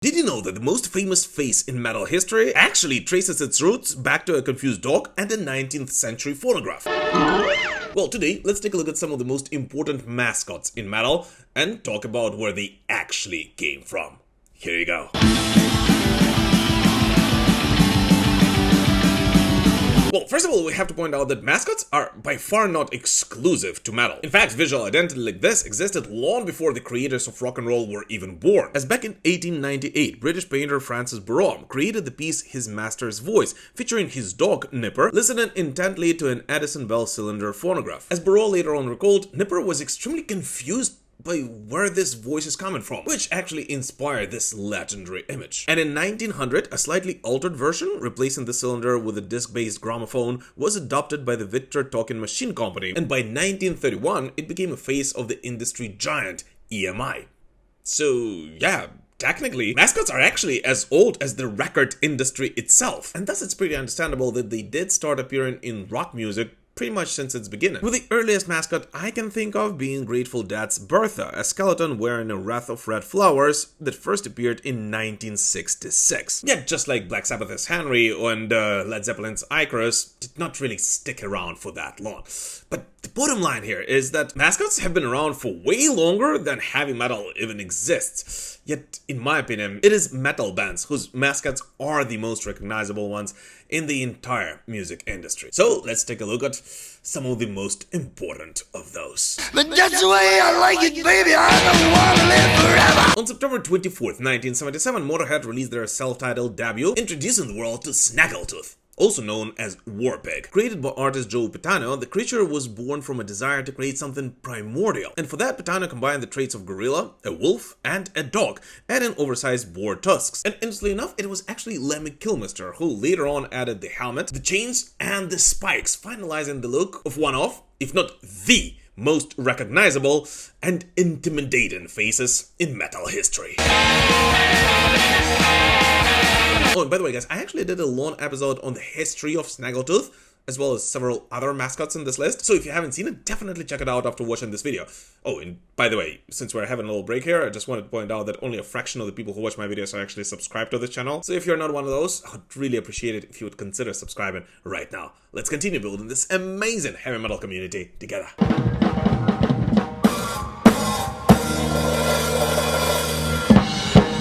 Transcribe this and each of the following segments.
Did you know that the most famous face in metal history actually traces its roots back to a confused dog and a 19th century phonograph? Well, today, let's take a look at some of the most important mascots in metal and talk about where they actually came from. Here you go. Well, first of all, we have to point out that mascots are by far not exclusive to metal. In fact, visual identity like this existed long before the creators of rock and roll were even born. As back in 1898, British painter Francis Brougham created the piece His Master's Voice, featuring his dog, Nipper, listening intently to an Edison Bell cylinder phonograph. As Brougham later on recalled, Nipper was extremely confused by where this voice is coming from, which actually inspired this legendary image. And in 1900, a slightly altered version, replacing the cylinder with a disc-based gramophone, was adopted by the Victor Talking Machine Company, and by 1931, it became a face of the industry giant, EMI. So, yeah, technically, mascots are actually as old as the record industry itself, and thus it's pretty understandable that they did start appearing in rock music pretty much since its beginning, with the earliest mascot I can think of being Grateful Dead's Bertha, a skeleton wearing a wreath of red flowers that first appeared in 1966. Yet, just like Black Sabbath's Henry and Led Zeppelin's Icarus, did not really stick around for that long. But the bottom line here is that mascots have been around for way longer than heavy metal even exists. Yet, in my opinion, it is metal bands whose mascots are the most recognizable ones in the entire music industry. So, let's take a look at some of the most important of those. But that's the way I like it, baby. I don't want to live forever. On September 24th, 1977, Motorhead released their self-titled debut, introducing the world to Snaggletooth, also known as Warpig. Created by artist Joe Pitano, the creature was born from a desire to create something primordial, and for that Pitano combined the traits of gorilla, a wolf, and a dog, adding oversized boar tusks. And interestingly enough, it was actually Lemmy Kilmister who later on added the helmet, the chains, and the spikes, finalizing the look of one of, if not the most recognizable and intimidating faces in metal history. Oh, and by the way, guys, I actually did a long episode on the history of Snaggletooth, as well as several other mascots in this list, so if you haven't seen it, definitely check it out after watching this video. Oh, and by the way, since we're having a little break here, I just wanted to point out that only a fraction of the people who watch my videos are actually subscribed to this channel, so if you're not one of those, I would really appreciate it if you would consider subscribing right now. Let's continue building this amazing heavy metal community together.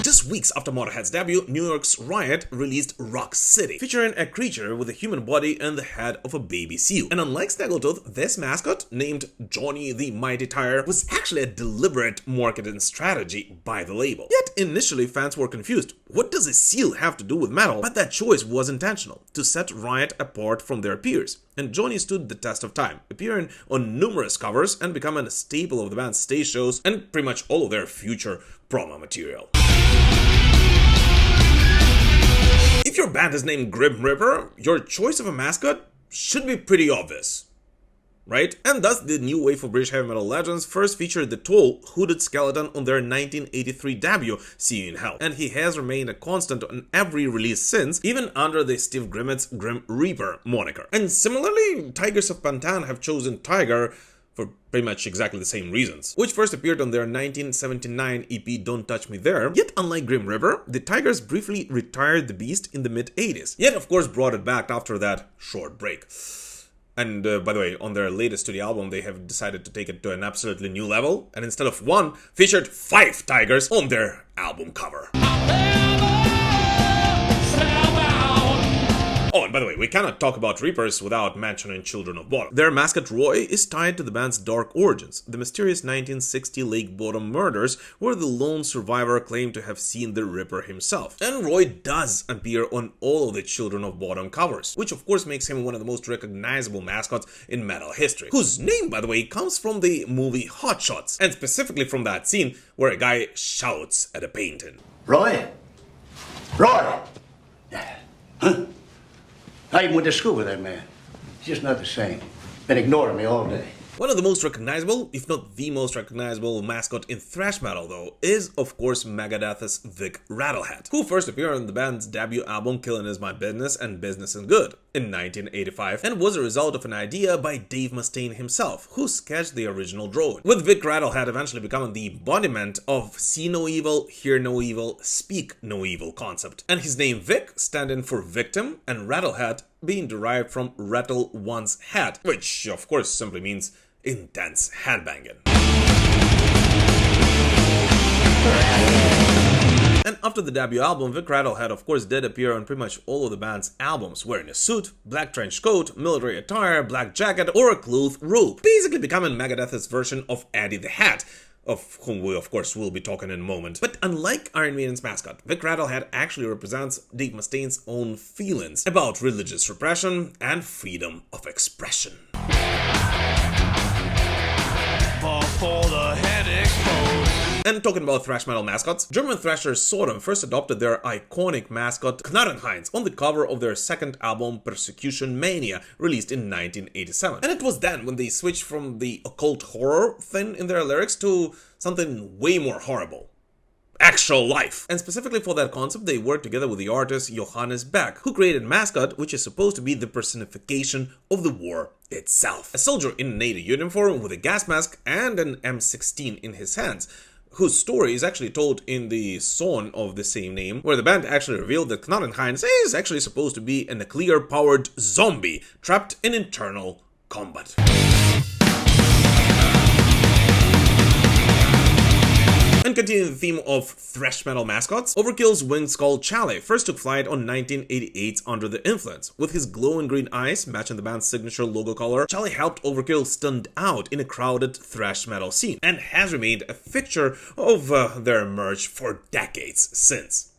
Just weeks after Motorhead's debut, New York's Riot released Rock City, featuring a creature with a human body and the head of a baby seal. And unlike Snaggletooth, this mascot, named Johnny the Mighty Tire, was actually a deliberate marketing strategy by the label. Yet initially fans were confused. What does a seal have to do with metal? But that choice was intentional, to set Riot apart from their peers. And Johnny stood the test of time, appearing on numerous covers and becoming a staple of the band's stage shows and pretty much all of their future promo material. If your band is named Grim Reaper, your choice of a mascot should be pretty obvious, right? And thus the new wave of British heavy metal legends first featured the tall, hooded skeleton on their 1983 debut, See You in Hell, and he has remained a constant on every release since, even under the Steve Grimmett's Grim Reaper moniker. And similarly, Tigers of Pantan have chosen Tiger for pretty much exactly the same reasons, which first appeared on their 1979 EP Don't Touch Me There. Yet unlike Grim Reaper, the Tigers briefly retired the beast in the mid-80s, yet of course brought it back after that short break. And by the way, on their latest studio album, they have decided to take it to an absolutely new level, and instead of one, featured 5 tigers on their album cover. Oh, and by the way, we cannot talk about Reapers without mentioning Children of Bodom. Their mascot Roy is tied to the band's dark origins, the mysterious 1960 Lake Bottom murders, where the lone survivor claimed to have seen the Ripper himself. And Roy does appear on all of the Children of Bodom covers, which of course makes him one of the most recognizable mascots in metal history, whose name, by the way, comes from the movie Hot Shots, and specifically from that scene where a guy shouts at a painting. Roy? Roy? Huh? I even went to school with that man. He's just not the same. Been ignoring me all day. One of the most recognizable, if not the most recognizable mascot in thrash metal though, is of course Megadeth's Vic Rattlehead, who first appeared on the band's debut album Killin' Is My Business and Business Is Good in 1985, and was a result of an idea by Dave Mustaine himself, who sketched the original drawing, with Vic Rattlehead eventually becoming the embodiment of see no evil, hear no evil, speak no evil concept, and his name Vic standing for victim, and Rattlehead being derived from rattle one's head, which of course simply means intense headbanging. And after the debut album, Vic Rattlehead of course did appear on pretty much all of the band's albums, wearing a suit, black trench coat, military attire, black jacket, or a cloth robe, basically becoming Megadeth's version of Eddie the Hat, of whom we of course will be talking in a moment. But unlike Iron Maiden's mascot, Vic Rattlehead actually represents Dave Mustaine's own feelings about religious repression and freedom of expression. Before the head explodes. And talking about thrash metal mascots, German thrasher Sodom first adopted their iconic mascot Knarrenheinz on the cover of their second album Persecution Mania, released in 1987. And it was then when they switched from the occult horror thing in their lyrics to something way more horrible: actual life. And specifically for that concept, they worked together with the artist Johannes Beck, who created Mascot, which is supposed to be the personification of the war itself. A soldier in a NATO uniform with a gas mask and an M16 in his hands, whose story is actually told in the song of the same name, where the band actually revealed that Knarrenheinz is actually supposed to be a nuclear-powered zombie trapped in internal combat. And continuing the theme of thrash metal mascots, Overkill's winged skull Chalet first took flight on 1988's Under the Influence. With his glowing green eyes matching the band's signature logo color, Chalet helped Overkill stand out in a crowded thrash metal scene, and has remained a fixture of their merch for decades since.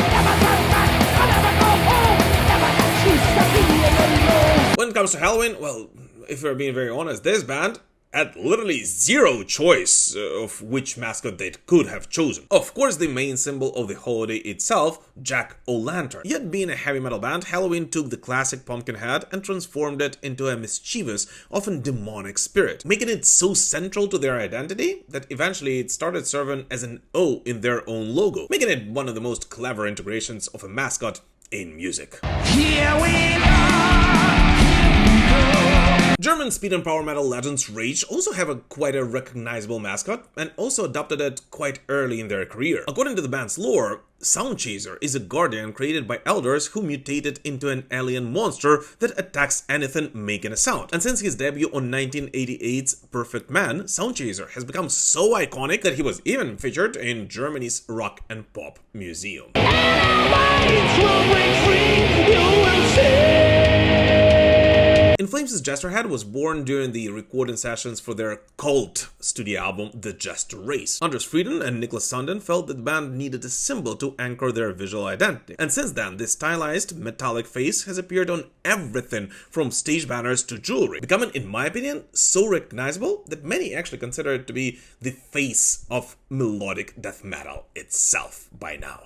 When it comes to Halloween, well, if we're being very honest, this band had literally zero choice of which mascot they could have chosen. Of course, the main symbol of the holiday itself, Jack-o'-lantern. Yet being a heavy metal band, Halloween took the classic pumpkin head and transformed it into a mischievous, often demonic spirit, making it so central to their identity that eventually it started serving as an O in their own logo, making it one of the most clever integrations of a mascot in music. Here we are. German speed and power metal legends Rage also have quite a recognizable mascot, and also adopted it quite early in their career. According to the band's lore, Soundchaser is a guardian created by elders who mutated into an alien monster that attacks anything making a sound. And since his debut on 1988's Perfect Man, Soundchaser has become so iconic that he was even featured in Germany's Rock and Pop Museum. In Flames' Jesterhead was born during the recording sessions for their cult studio album The Jester Race. Anders Frieden and Niklas Sundin felt that the band needed a symbol to anchor their visual identity, and since then this stylized metallic face has appeared on everything from stage banners to jewelry, becoming, in my opinion, so recognizable that many actually consider it to be the face of melodic death metal itself by now.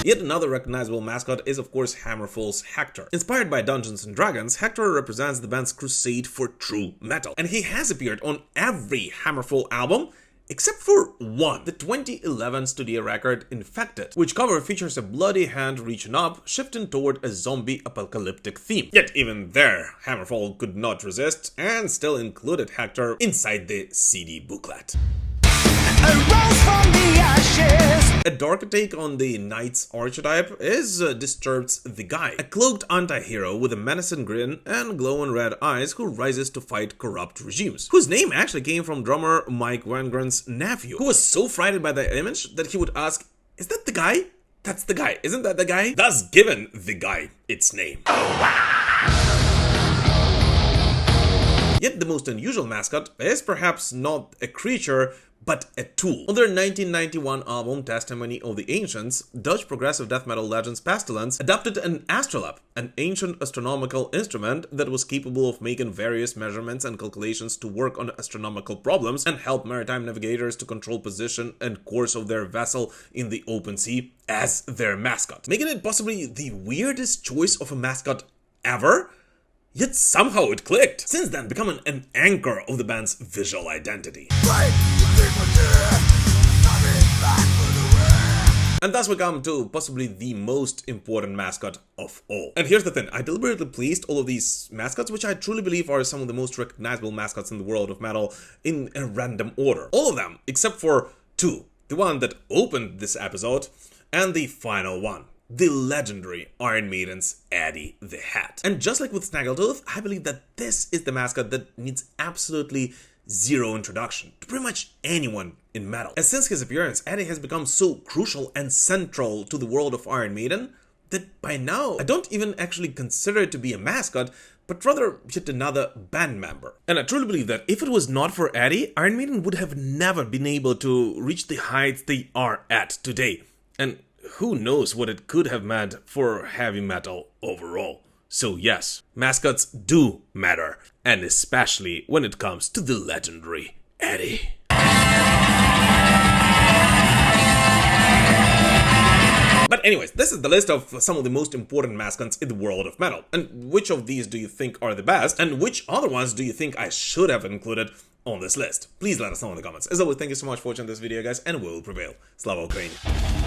Yet another recognizable mascot is of course Hammerfall's Hector. Inspired by Dungeons & Dragons, Hector represents the band's crusade for true metal, and he has appeared on every Hammerfall album except for one, the 2011 studio record Infected, which cover features a bloody hand reaching up, shifting toward a zombie apocalyptic theme. Yet even there, Hammerfall could not resist and still included Hector inside the CD booklet. A darker take on the Knight's archetype is Disturbed's The Guy, a cloaked anti-hero with a menacing grin and glowing red eyes who rises to fight corrupt regimes, whose name actually came from drummer Mike Wengren's nephew, who was so frightened by the image that he would ask, "Is that the guy? That's the guy, isn't that the guy?" Thus giving The Guy its name. Yet the most unusual mascot is perhaps not a creature, but a tool. On their 1991 album Testimony of the Ancients, Dutch progressive death metal legends Pestilence adopted an astrolabe, an ancient astronomical instrument that was capable of making various measurements and calculations to work on astronomical problems and help maritime navigators to control position and course of their vessel in the open sea, as their mascot, making it possibly the weirdest choice of a mascot ever. Yet somehow it clicked, since then becoming an anchor of the band's visual identity. And thus we come to possibly the most important mascot of all. And here's the thing, I deliberately placed all of these mascots, which I truly believe are some of the most recognizable mascots in the world of metal, in a random order. All of them, except for two. The one that opened this episode, and the final one. The legendary Iron Maiden's Eddie the Hat. And just like with Snaggletooth, I believe that this is the mascot that needs absolutely zero introduction to pretty much anyone in metal. And since his appearance, Eddie has become so crucial and central to the world of Iron Maiden that by now I don't even actually consider it to be a mascot, but rather yet another band member. And I truly believe that if it was not for Eddie, Iron Maiden would have never been able to reach the heights they are at today. And who knows what it could have meant for heavy metal overall. So yes, mascots do matter, and especially when it comes to the legendary Eddie. But anyways, this is the list of some of the most important mascots in the world of metal. And which of these do you think are the best, and which other ones do you think I should have included on this list? Please let us know in the comments. As always, thank you so much for watching this video, guys, and we will prevail. Slava Ukraini!